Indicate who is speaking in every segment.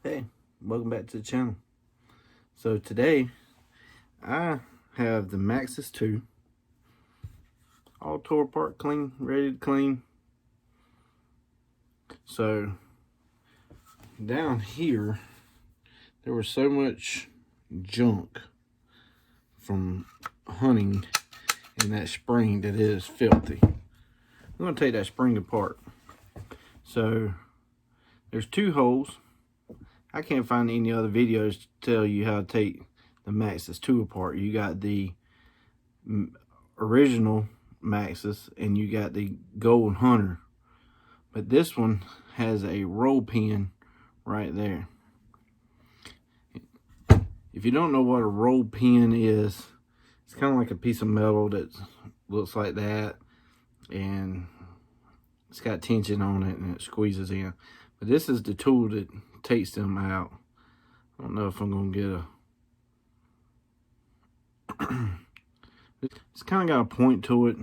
Speaker 1: Hey, welcome back to the channel. So today I have the Maxus 2 all tore apart, clean, ready to clean. So down here there was so much junk from hunting in that spring that it is filthy. I'm going to take that spring apart. So there's two holes. I can't find any other videos to tell you how to take the Maxus 2 apart. You got the original Maxus and you got the Gold Hunter. But this one has a roll pin right there. If you don't know what a roll pin is, it's kind of like a piece of metal that looks like that. And it's got tension on it and it squeezes in. But this is the tool that takes them out. I don't know if I'm gonna get a it's kind of got a point to it.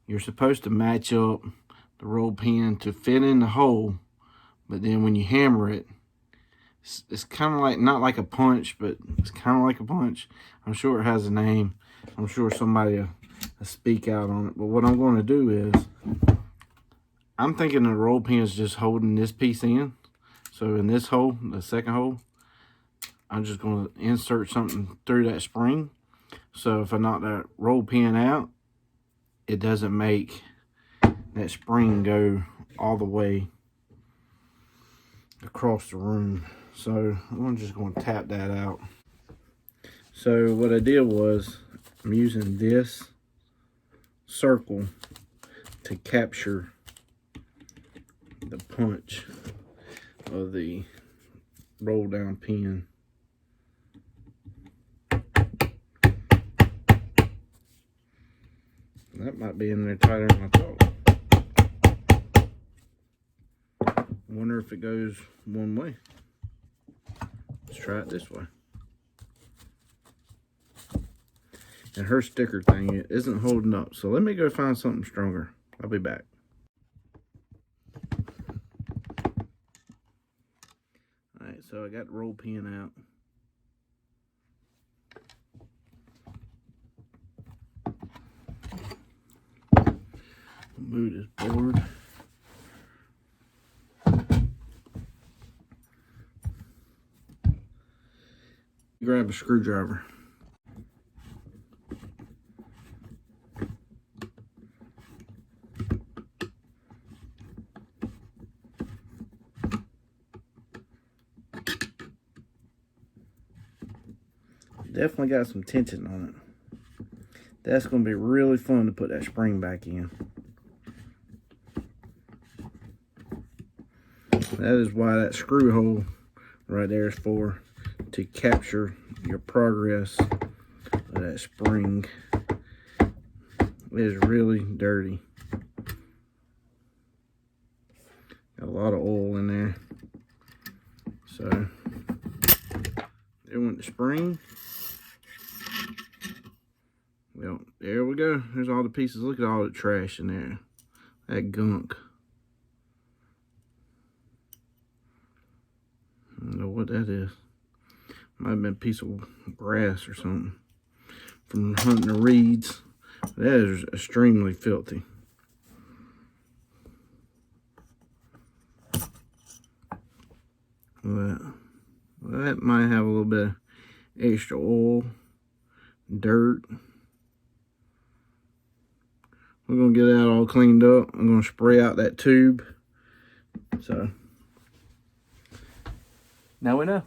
Speaker 1: You're supposed to match up the roll pin to fit in the hole, but then when you hammer it, it's kind of like, not like a punch, but it's kind of like a punch. I'm sure it has a name. I'm sure somebody will speak out on it. But what I'm going to do is, I'm thinking the roll pin is just holding this piece in. So in this hole, the second hole, I'm just going to insert something through that spring. So if I knock that roll pin out, it doesn't make that spring go all the way across the room. So I'm just going to tap that out. So what I did was, I'm using this circle to capture the punch of the roll down pin. That might be in there tighter than I thought. I wonder if it goes one way. Let's try it this way. And her sticker thing isn't holding up, so let me go find something stronger. I'll be back. Alright, so I got the roll pin out. Move this board. Grab a screwdriver. Definitely got some tension on it. That's going to be really fun to put that spring back in. That is why that screw hole right there is for, to capture your progress of that spring. It is really dirty. Got a lot of oil in there. So there went the spring. Well, there we go. There's all the pieces. Look at all the trash in there. That gunk. I don't know what that is. Might have been a piece of grass or something from hunting the reeds. That is extremely filthy. Well, that might have a little bit of extra oil, dirt. We're going to get that all cleaned up. I'm going to spray out that tube. So, now we know.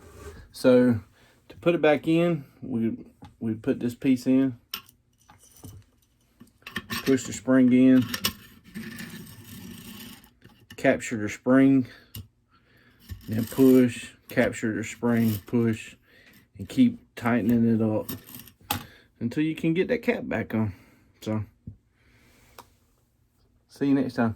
Speaker 1: So, to put it back in, we put this piece in. Push the spring in. Capture the spring. Then push, capture the spring, push. And keep tightening it up until you can get that cap back on. So, see you next time.